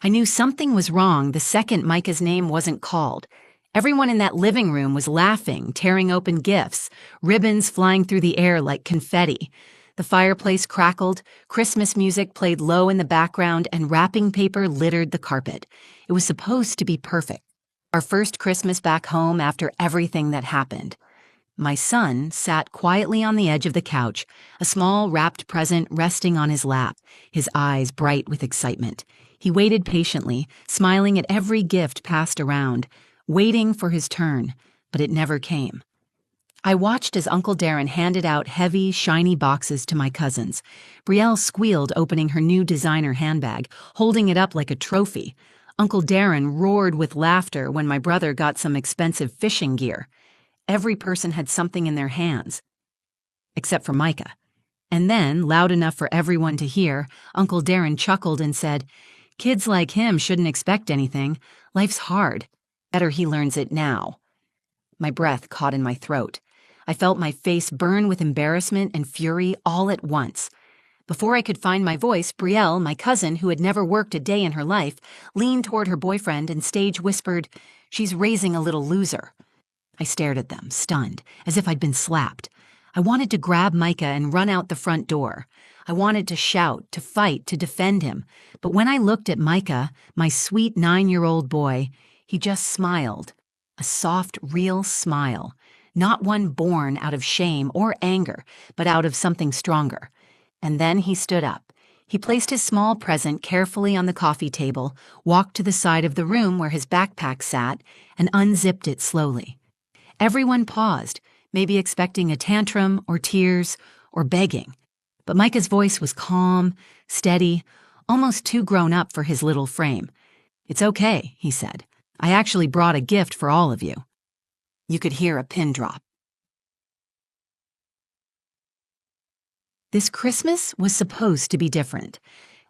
I knew something was wrong the second Micah's name wasn't called. Everyone in that living room was laughing, tearing open gifts, ribbons flying through the air like confetti. The fireplace crackled, Christmas music played low in the background, and wrapping paper littered the carpet. It was supposed to be perfect. Our first Christmas back home after everything that happened. My son sat quietly on the edge of the couch, a small wrapped present resting on his lap, his eyes bright with excitement. He waited patiently, smiling at every gift passed around, waiting for his turn, but it never came. I watched as Uncle Darren handed out heavy, shiny boxes to my cousins. Brielle squealed opening her new designer handbag, holding it up like a trophy. Uncle Darren roared with laughter when my brother got some expensive fishing gear. Every person had something in their hands, except for Micah. And then, loud enough for everyone to hear, Uncle Darren chuckled and said, "Kids like him shouldn't expect anything. Life's hard. Better he learns it now." My breath caught in my throat. I felt my face burn with embarrassment and fury all at once. Before I could find my voice, Brielle, my cousin, who had never worked a day in her life, leaned toward her boyfriend and stage whispered, "She's raising a little loser." I stared at them, stunned, as if I'd been slapped. I wanted to grab Micah and run out the front door. I wanted to shout, to fight, to defend him. But when I looked at Micah, my sweet 9-year-old boy, he just smiled. A soft, real smile. Not one born out of shame or anger, but out of something stronger. And then he stood up. He placed his small present carefully on the coffee table, walked to the side of the room where his backpack sat, and unzipped it slowly. Everyone paused, maybe expecting a tantrum or tears or begging. But Micah's voice was calm, steady, almost too grown up for his little frame. "It's okay," he said. "I actually brought a gift for all of you." You could hear a pin drop. This Christmas was supposed to be different.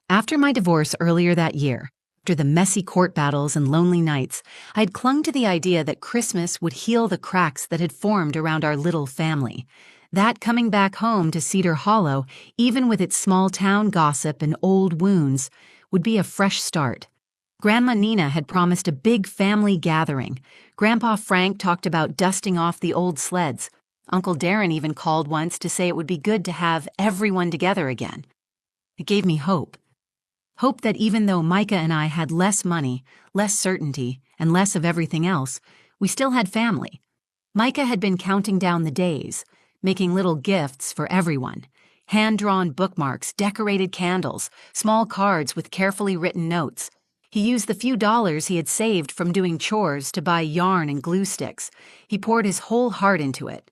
After my divorce earlier that year, after the messy court battles and lonely nights, I had clung to the idea that Christmas would heal the cracks that had formed around our little family. That coming back home to Cedar Hollow, even with its small-town gossip and old wounds, would be a fresh start. Grandma Nina had promised a big family gathering. Grandpa Frank talked about dusting off the old sleds. Uncle Darren even called once to say it would be good to have everyone together again. It gave me hope. Hope that even though Micah and I had less money, less certainty, and less of everything else, we still had family. Micah had been counting down the days, making little gifts for everyone. Hand-drawn bookmarks, decorated candles, small cards with carefully written notes. He used the few dollars he had saved from doing chores to buy yarn and glue sticks. He poured his whole heart into it.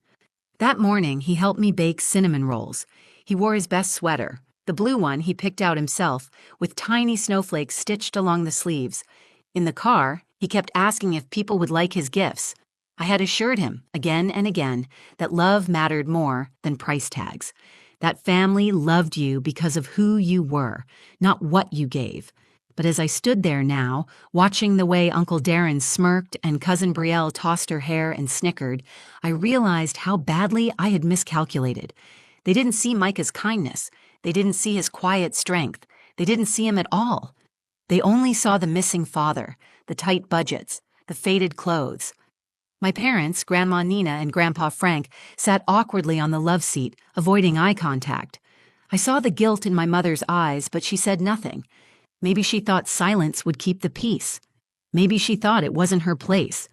That morning, he helped me bake cinnamon rolls. He wore his best sweater, the blue one he picked out himself, with tiny snowflakes stitched along the sleeves. In the car, he kept asking if people would like his gifts. I had assured him, again and again, that love mattered more than price tags. That family loved you because of who you were, not what you gave. But as I stood there now, watching the way Uncle Darren smirked and Cousin Brielle tossed her hair and snickered, I realized how badly I had miscalculated. They didn't see Micah's kindness. They didn't see his quiet strength. They didn't see him at all. They only saw the missing father, the tight budgets, the faded clothes. My parents, Grandma Nina and Grandpa Frank, sat awkwardly on the love seat, avoiding eye contact. I saw the guilt in my mother's eyes, but she said nothing. Maybe she thought silence would keep the peace. Maybe she thought it wasn't her place.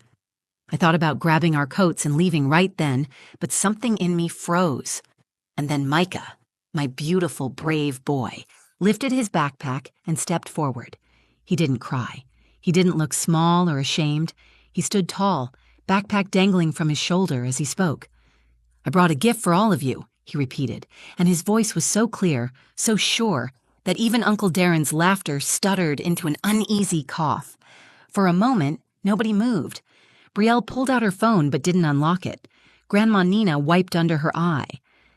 I thought about grabbing our coats and leaving right then, but something in me froze. And then Micah, my beautiful, brave boy, lifted his backpack and stepped forward. He didn't cry. He didn't look small or ashamed. He stood tall, backpack dangling from his shoulder as he spoke. "I brought a gift for all of you," he repeated, and his voice was so clear, so sure, that even Uncle Darren's laughter stuttered into an uneasy cough. For a moment, nobody moved. Brielle pulled out her phone but didn't unlock it. Grandma Nina wiped under her eye.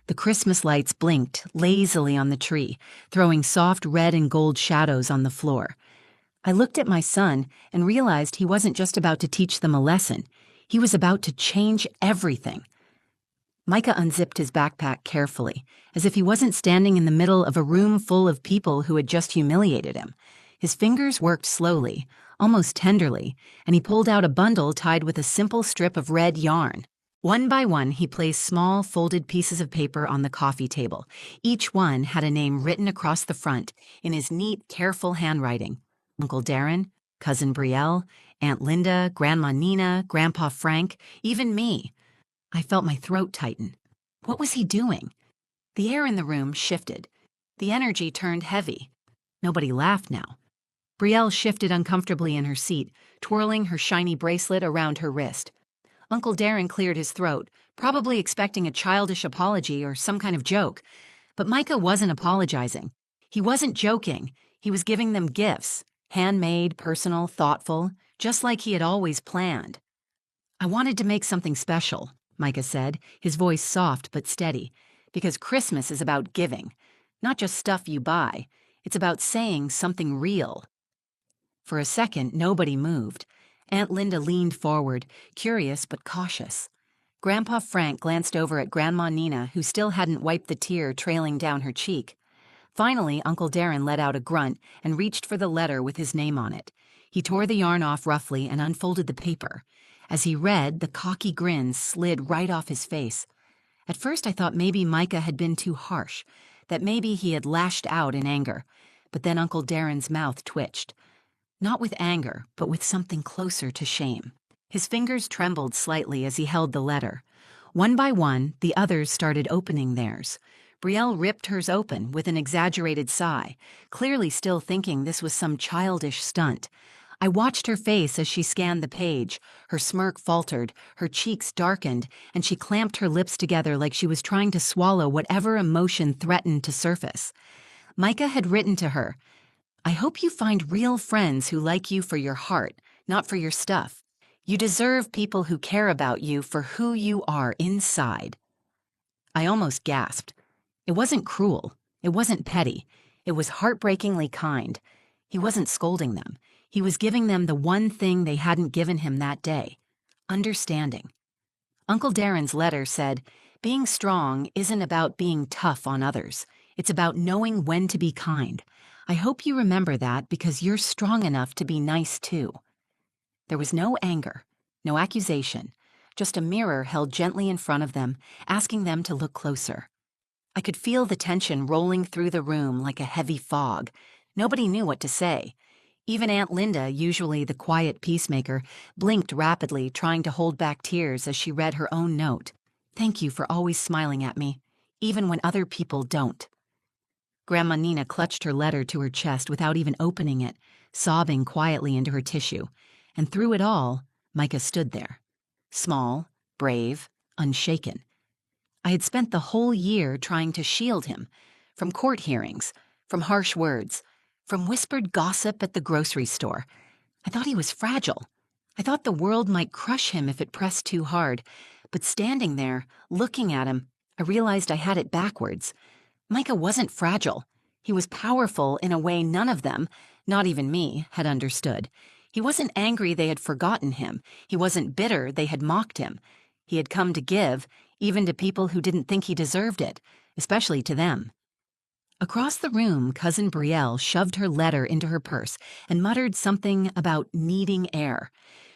The Christmas lights blinked lazily on the tree, throwing soft red and gold shadows on the floor. I looked at my son and realized he wasn't just about to teach them a lesson. He was about to change everything. Micah unzipped his backpack carefully, as if he wasn't standing in the middle of a room full of people who had just humiliated him. His fingers worked slowly, almost tenderly, and he pulled out a bundle tied with a simple strip of red yarn. One by one, he placed small, folded pieces of paper on the coffee table. Each one had a name written across the front in his neat, careful handwriting. Uncle Darren, Cousin Brielle, Aunt Linda, Grandma Nina, Grandpa Frank, even me. I felt my throat tighten. What was he doing? The air in the room shifted. The energy turned heavy. Nobody laughed now. Brielle shifted uncomfortably in her seat, twirling her shiny bracelet around her wrist. Uncle Darren cleared his throat, probably expecting a childish apology or some kind of joke. But Micah wasn't apologizing. He wasn't joking. He was giving them gifts. Handmade, personal, thoughtful, just like he had always planned. "I wanted to make something special," Micah said, his voice soft but steady, "because Christmas is about giving. Not just stuff you buy. It's about saying something real." For a second, nobody moved. Aunt Linda leaned forward, curious but cautious. Grandpa Frank glanced over at Grandma Nina, who still hadn't wiped the tear trailing down her cheek. Finally, Uncle Darren let out a grunt and reached for the letter with his name on it. He tore the yarn off roughly and unfolded the paper. As he read, the cocky grin slid right off his face. At first I thought maybe Micah had been too harsh, that maybe he had lashed out in anger. But then Uncle Darren's mouth twitched. Not with anger, but with something closer to shame. His fingers trembled slightly as he held the letter. One by one, the others started opening theirs. Brielle ripped hers open with an exaggerated sigh, clearly still thinking this was some childish stunt. I watched her face as she scanned the page. Her smirk faltered, her cheeks darkened, and she clamped her lips together like she was trying to swallow whatever emotion threatened to surface. Micah had written to her, "I hope you find real friends who like you for your heart, not for your stuff. You deserve people who care about you for who you are inside." I almost gasped. It wasn't cruel. It wasn't petty. It was heartbreakingly kind. He wasn't scolding them. He was giving them the one thing they hadn't given him that day: understanding. Uncle Darren's letter said, "Being strong isn't about being tough on others. It's about knowing when to be kind. I hope you remember that because you're strong enough to be nice too." There was no anger, no accusation, just a mirror held gently in front of them, asking them to look closer. I could feel the tension rolling through the room like a heavy fog. Nobody knew what to say. Even Aunt Linda, usually the quiet peacemaker, blinked rapidly, trying to hold back tears as she read her own note. "Thank you for always smiling at me, even when other people don't." Grandma Nina clutched her letter to her chest without even opening it, sobbing quietly into her tissue. And through it all, Micah stood there. Small, brave, unshaken. I had spent the whole year trying to shield him, from court hearings, from harsh words, from whispered gossip at the grocery store. I thought he was fragile. I thought the world might crush him if it pressed too hard. But standing there, looking at him, I realized I had it backwards. Micah wasn't fragile. He was powerful in a way none of them, not even me, had understood. He wasn't angry they had forgotten him. He wasn't bitter they had mocked him. He had come to give, even to people who didn't think he deserved it, especially to them. Across the room, Cousin Brielle shoved her letter into her purse and muttered something about needing air.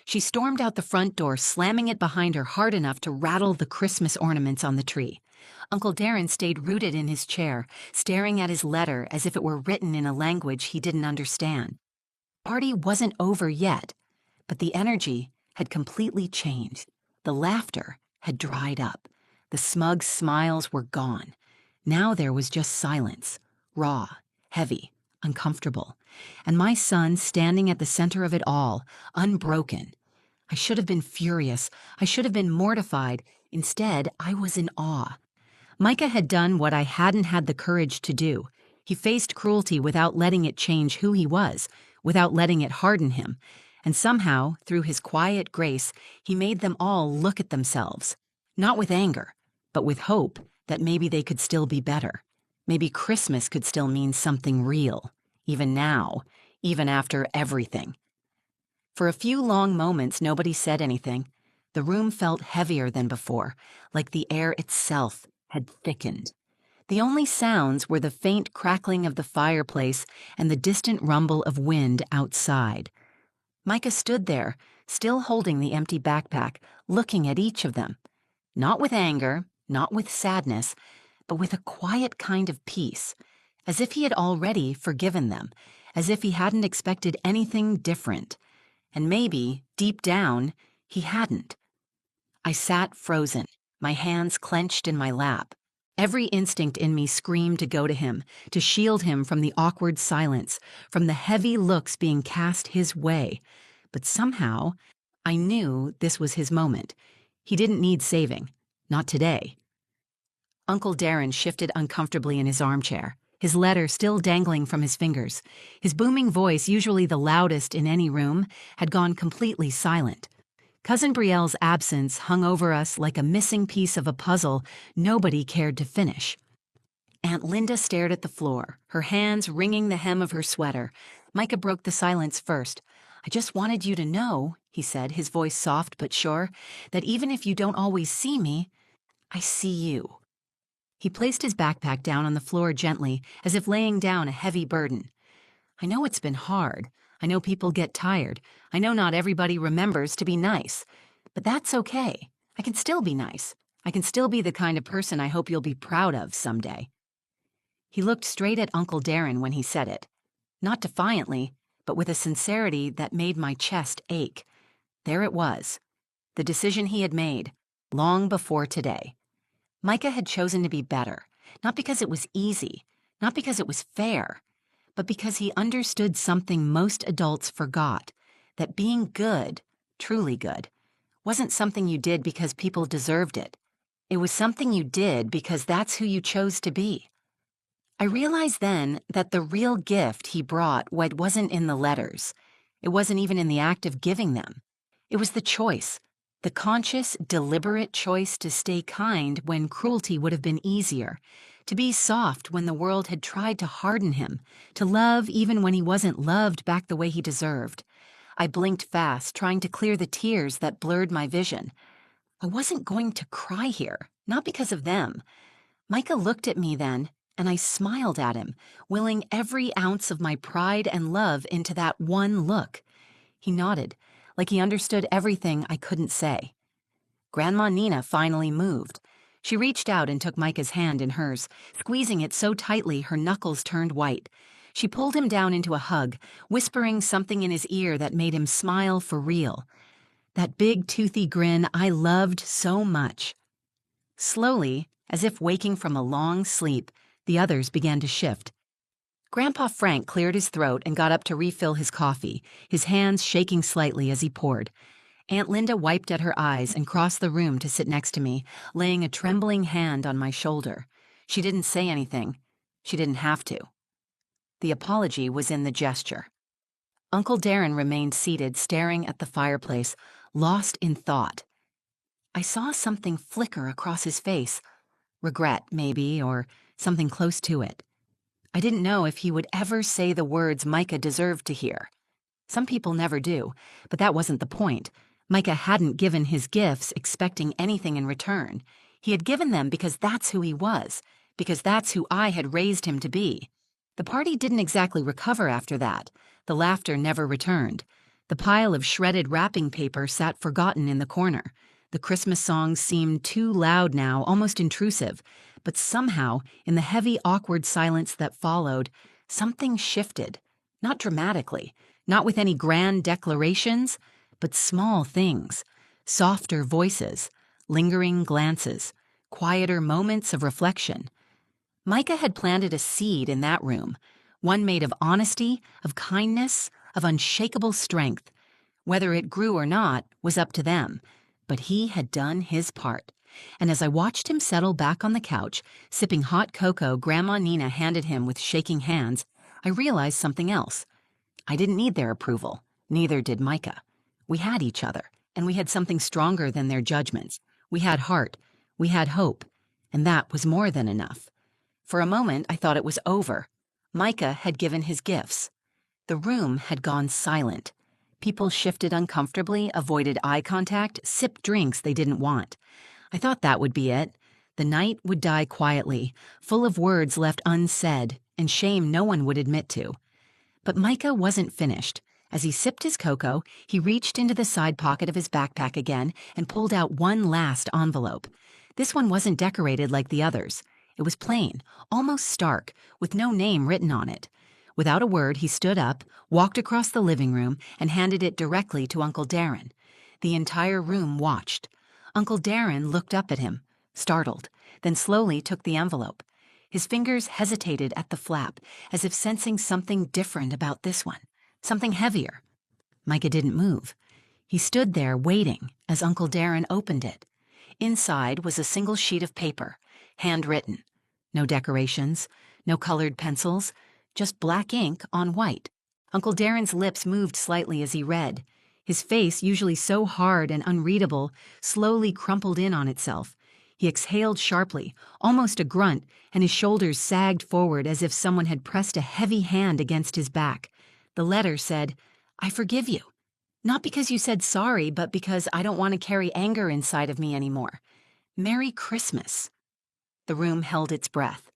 She stormed out the front door, slamming it behind her hard enough to rattle the Christmas ornaments on the tree. Uncle Darren stayed rooted in his chair, staring at his letter as if it were written in a language he didn't understand. The party wasn't over yet, but the energy had completely changed. The laughter had dried up. The smug smiles were gone. Now there was just silence, raw, heavy, uncomfortable, and my son standing at the center of it all, unbroken. I should have been furious. I should have been mortified. Instead, I was in awe. Micah had done what I hadn't had the courage to do. He faced cruelty without letting it change who he was, without letting it harden him. And somehow, through his quiet grace, he made them all look at themselves. Not with anger, but with hope that maybe they could still be better. Maybe Christmas could still mean something real, even now, even after everything. For a few long moments, nobody said anything. The room felt heavier than before, like the air itself had thickened. The only sounds were the faint crackling of the fireplace and the distant rumble of wind outside. Micah stood there, still holding the empty backpack, looking at each of them. Not with anger, not with sadness, but with a quiet kind of peace, as if he had already forgiven them, as if he hadn't expected anything different. And maybe, deep down, he hadn't. I sat frozen, my hands clenched in my lap. Every instinct in me screamed to go to him, to shield him from the awkward silence, from the heavy looks being cast his way. But somehow, I knew this was his moment. He didn't need saving. Not today. Uncle Darren shifted uncomfortably in his armchair, his letter still dangling from his fingers. His booming voice, usually the loudest in any room, had gone completely silent. Cousin Brielle's absence hung over us like a missing piece of a puzzle nobody cared to finish. Aunt Linda stared at the floor, her hands wringing the hem of her sweater. Micah broke the silence first. "I just wanted you to know," he said, his voice soft but sure, "that even if you don't always see me, I see you." He placed his backpack down on the floor gently, as if laying down a heavy burden. "I know it's been hard. I know people get tired. I know not everybody remembers to be nice. But that's okay. I can still be nice. I can still be the kind of person I hope you'll be proud of someday." He looked straight at Uncle Darren when he said it. Not defiantly, but with a sincerity that made my chest ache. There it was. The decision he had made, long before today. Micah had chosen to be better, not because it was easy, not because it was fair, but because he understood something most adults forgot, that being good, truly good, wasn't something you did because people deserved it. It was something you did because that's who you chose to be. I realized then that the real gift he brought wasn't in the letters. It wasn't even in the act of giving them. It was the choice, the conscious, deliberate choice to stay kind when cruelty would have been easier, to be soft when the world had tried to harden him, to love even when he wasn't loved back the way he deserved. I blinked fast, trying to clear the tears that blurred my vision. I wasn't going to cry here, not because of them. Micah looked at me then, and I smiled at him, willing every ounce of my pride and love into that one look. He nodded, like he understood everything I couldn't say. Grandma Nina finally moved. She reached out and took Micah's hand in hers, squeezing it so tightly her knuckles turned white. She pulled him down into a hug, whispering something in his ear that made him smile for real. That big, toothy grin I loved so much. Slowly, as if waking from a long sleep, the others began to shift. Grandpa Frank cleared his throat and got up to refill his coffee, his hands shaking slightly as he poured. Aunt Linda wiped at her eyes and crossed the room to sit next to me, laying a trembling hand on my shoulder. She didn't say anything. She didn't have to. The apology was in the gesture. Uncle Darren remained seated, staring at the fireplace, lost in thought. I saw something flicker across his face. Regret, maybe, or something close to it. I didn't know if he would ever say the words Micah deserved to hear. Some people never do, but that wasn't the point. Micah hadn't given his gifts expecting anything in return. He had given them because that's who he was, because that's who I had raised him to be. The party didn't exactly recover after that. The laughter never returned. The pile of shredded wrapping paper sat forgotten in the corner. The Christmas songs seemed too loud now, almost intrusive. But somehow, in the heavy, awkward silence that followed, something shifted. Not dramatically, not with any grand declarations, but small things, softer voices, lingering glances, quieter moments of reflection. Micah had planted a seed in that room, one made of honesty, of kindness, of unshakable strength. Whether it grew or not was up to them, but he had done his part. And as I watched him settle back on the couch, sipping hot cocoa Grandma Nina handed him with shaking hands, I realized something else. I didn't need their approval, neither did Micah. We had each other, and we had something stronger than their judgments. We had heart, we had hope, and that was more than enough. For a moment, I thought it was over. Micah had given his gifts. The room had gone silent. People shifted uncomfortably, avoided eye contact, sipped drinks they didn't want. I thought that would be it. The night would die quietly, full of words left unsaid and shame no one would admit to. But Micah wasn't finished. As he sipped his cocoa, he reached into the side pocket of his backpack again and pulled out one last envelope. This one wasn't decorated like the others. It was plain, almost stark, with no name written on it. Without a word, he stood up, walked across the living room, and handed it directly to Uncle Darren. The entire room watched. Uncle Darren looked up at him, startled, then slowly took the envelope. His fingers hesitated at the flap, as if sensing something different about this one, something heavier. Micah didn't move. He stood there waiting as Uncle Darren opened it. Inside was a single sheet of paper, handwritten. No decorations, no colored pencils, just black ink on white. Uncle Darren's lips moved slightly as he read. His face, usually so hard and unreadable, slowly crumpled in on itself. He exhaled sharply, almost a grunt, and his shoulders sagged forward as if someone had pressed a heavy hand against his back. The letter said, "I forgive you. Not because you said sorry, but because I don't want to carry anger inside of me anymore. Merry Christmas." The room held its breath.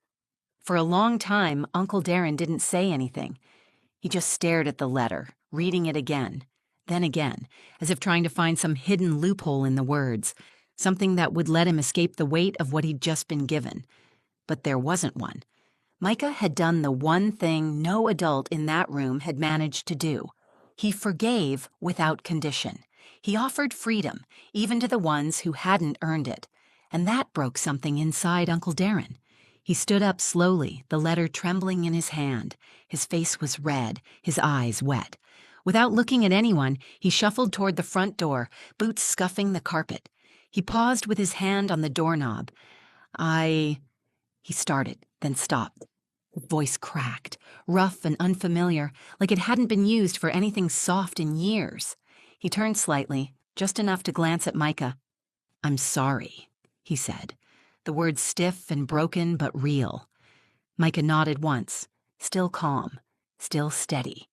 For a long time, Uncle Darren didn't say anything. He just stared at the letter, reading it again, then again, as if trying to find some hidden loophole in the words, something that would let him escape the weight of what he'd just been given. But there wasn't one. Micah had done the one thing no adult in that room had managed to do. He forgave without condition. He offered freedom, even to the ones who hadn't earned it. And that broke something inside Uncle Darren. He stood up slowly, the letter trembling in his hand. His face was red, his eyes wet. Without looking at anyone, he shuffled toward the front door, boots scuffing the carpet. He paused with his hand on the doorknob. He started, then stopped. His voice cracked, rough and unfamiliar, like it hadn't been used for anything soft in years. He turned slightly, just enough to glance at Micah. "I'm sorry," he said, the words stiff and broken but real. Micah nodded once, still calm, still steady.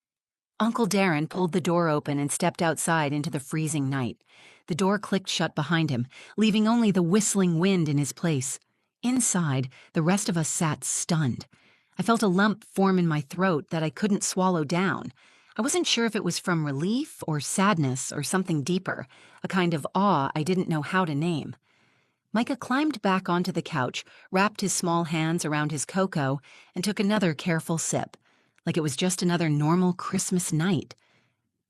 Uncle Darren pulled the door open and stepped outside into the freezing night. The door clicked shut behind him, leaving only the whistling wind in his place. Inside, the rest of us sat stunned. I felt a lump form in my throat that I couldn't swallow down. I wasn't sure if it was from relief or sadness or something deeper, a kind of awe I didn't know how to name. Micah climbed back onto the couch, wrapped his small hands around his cocoa, and took another careful sip, like it was just another normal Christmas night.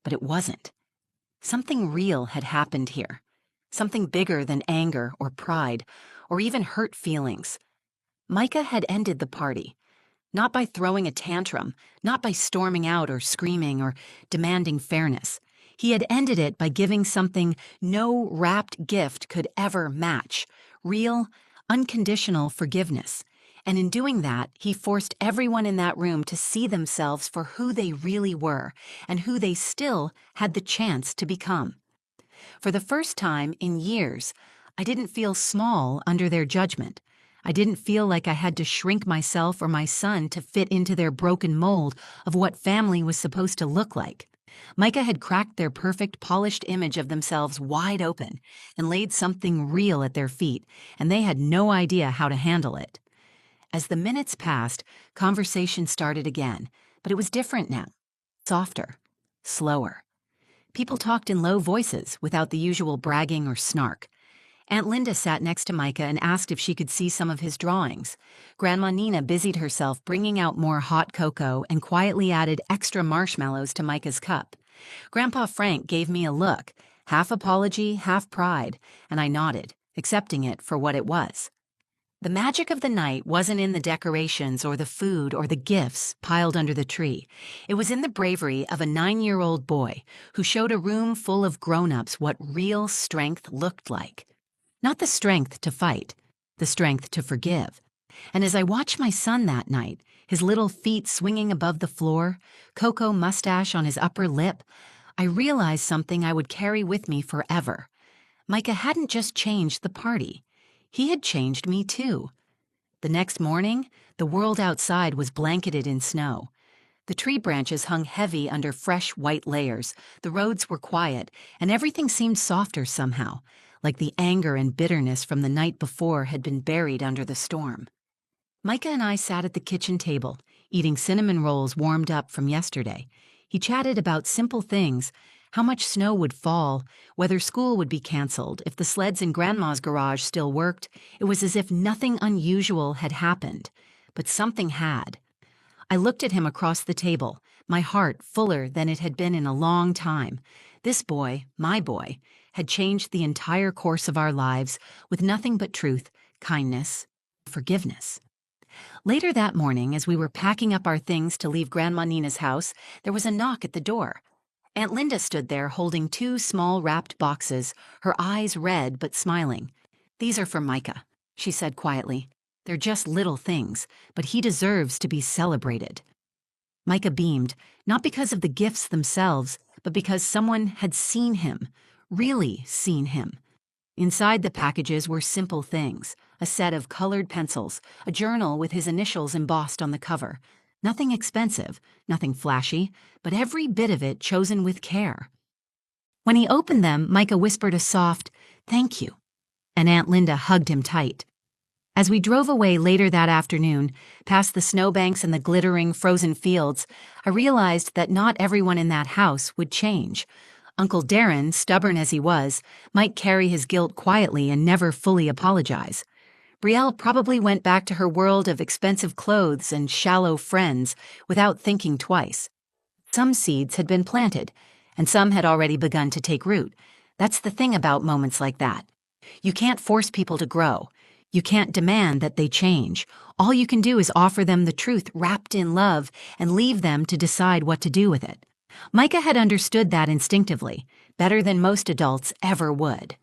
But it wasn't. Something real had happened here. Something bigger than anger or pride, or even hurt feelings. Micah had ended the party. Not by throwing a tantrum, not by storming out or screaming or demanding fairness. He had ended it by giving something no wrapped gift could ever match, real, unconditional forgiveness. And in doing that, he forced everyone in that room to see themselves for who they really were and who they still had the chance to become. For the first time in years, I didn't feel small under their judgment. I didn't feel like I had to shrink myself or my son to fit into their broken mold of what family was supposed to look like. Micah had cracked their perfect, polished image of themselves wide open and laid something real at their feet, and they had no idea how to handle it. As the minutes passed, conversation started again, but it was different now. Softer, slower. People talked in low voices without the usual bragging or snark. Aunt Linda sat next to Micah and asked if she could see some of his drawings. Grandma Nina busied herself bringing out more hot cocoa and quietly added extra marshmallows to Micah's cup. Grandpa Frank gave me a look, half apology, half pride, and I nodded, accepting it for what it was. The magic of the night wasn't in the decorations or the food or the gifts piled under the tree. It was in the bravery of a 9-year-old boy who showed a room full of grown-ups what real strength looked like. Not the strength to fight, the strength to forgive. And as I watched my son that night, his little feet swinging above the floor, cocoa mustache on his upper lip, I realized something I would carry with me forever. Micah hadn't just changed the party. He had changed me too. The next morning, the world outside was blanketed in snow. The tree branches hung heavy under fresh white layers, the roads were quiet, and everything seemed softer somehow, like the anger and bitterness from the night before had been buried under the storm. Micah and I sat at the kitchen table, eating cinnamon rolls warmed up from yesterday. He chatted about simple things, how much snow would fall, whether school would be canceled, if the sleds in Grandma's garage still worked. It was as if nothing unusual had happened, but something had. I looked at him across the table, my heart fuller than it had been in a long time. This boy, my boy, had changed the entire course of our lives with nothing but truth, kindness, forgiveness. Later that morning, as we were packing up our things to leave Grandma Nina's house, there was a knock at the door. Aunt Linda stood there holding 2 small wrapped boxes, her eyes red but smiling. "These are for Micah," she said quietly. "They're just little things, but he deserves to be celebrated." Micah beamed, not because of the gifts themselves, but because someone had seen him, really seen him. Inside the packages were simple things: a set of colored pencils, a journal with his initials embossed on the cover. Nothing expensive, nothing flashy, but every bit of it chosen with care. When he opened them, Micah whispered a soft, "Thank you," and Aunt Linda hugged him tight. As we drove away later that afternoon, past the snowbanks and the glittering frozen fields, I realized that not everyone in that house would change. Uncle Darren, stubborn as he was, might carry his guilt quietly and never fully apologize. Brielle probably went back to her world of expensive clothes and shallow friends without thinking twice. Some seeds had been planted, and some had already begun to take root. That's the thing about moments like that. You can't force people to grow. You can't demand that they change. All you can do is offer them the truth wrapped in love and leave them to decide what to do with it. Micah had understood that instinctively, better than most adults ever would.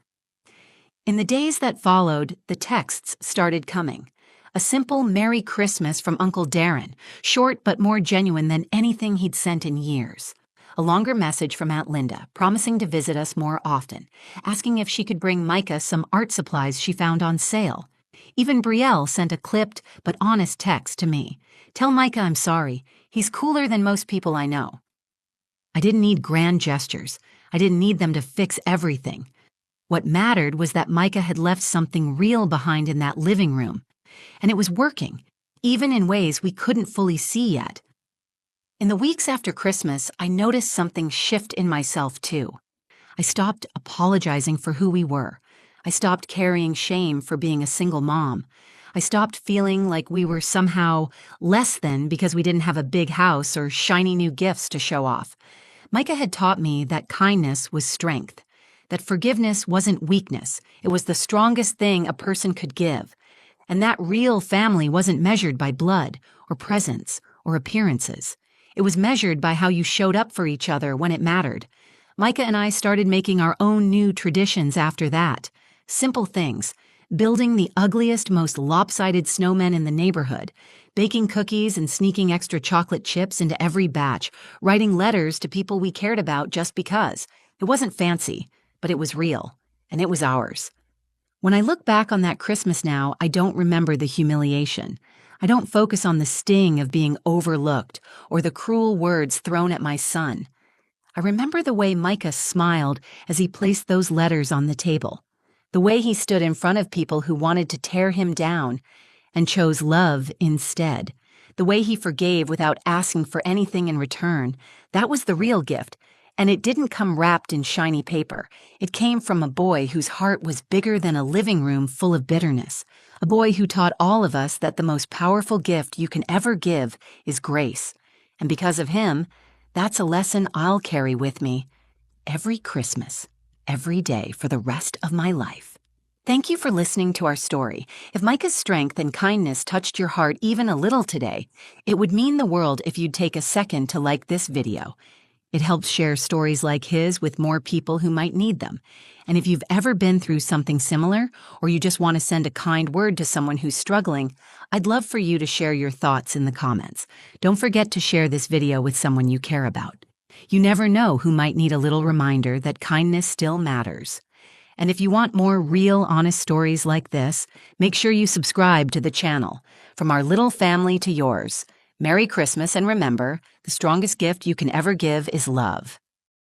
In the days that followed, the texts started coming. A simple Merry Christmas from Uncle Darren, short but more genuine than anything he'd sent in years. A longer message from Aunt Linda, promising to visit us more often, asking if she could bring Micah some art supplies she found on sale. Even Brielle sent a clipped but honest text to me. "Tell Micah I'm sorry. He's cooler than most people I know." I didn't need grand gestures. I didn't need them to fix everything. What mattered was that Micah had left something real behind in that living room, and it was working, even in ways we couldn't fully see yet. In the weeks after Christmas, I noticed something shift in myself too. I stopped apologizing for who we were. I stopped carrying shame for being a single mom. I stopped feeling like we were somehow less than because we didn't have a big house or shiny new gifts to show off. Micah had taught me that kindness was strength, that forgiveness wasn't weakness. It was the strongest thing a person could give. And that real family wasn't measured by blood or presents or appearances. It was measured by how you showed up for each other when it mattered. Micah and I started making our own new traditions after that. Simple things: building the ugliest, most lopsided snowmen in the neighborhood, baking cookies and sneaking extra chocolate chips into every batch, writing letters to people we cared about just because. It wasn't fancy, but it was real, and it was ours. When I look back on that Christmas now, I don't remember the humiliation. I don't focus on the sting of being overlooked or the cruel words thrown at my son. I remember the way Micah smiled as he placed those letters on the table, the way he stood in front of people who wanted to tear him down and chose love instead, the way he forgave without asking for anything in return. That was the real gift. And it didn't come wrapped in shiny paper. It came from a boy whose heart was bigger than a living room full of bitterness. A boy who taught all of us that the most powerful gift you can ever give is grace. And because of him, that's a lesson I'll carry with me every Christmas, every day for the rest of my life. Thank you for listening to our story. If Micah's strength and kindness touched your heart even a little today, it would mean the world if you'd take a second to like this video. It helps share stories like his with more people who might need them. And if you've ever been through something similar, or you just want to send a kind word to someone who's struggling, I'd love for you to share your thoughts in the comments. Don't forget to share this video with someone you care about. You never know who might need a little reminder that kindness still matters. And if you want more real, honest stories like this, make sure you subscribe to the channel. From our little family to yours, Merry Christmas, and remember, the strongest gift you can ever give is love.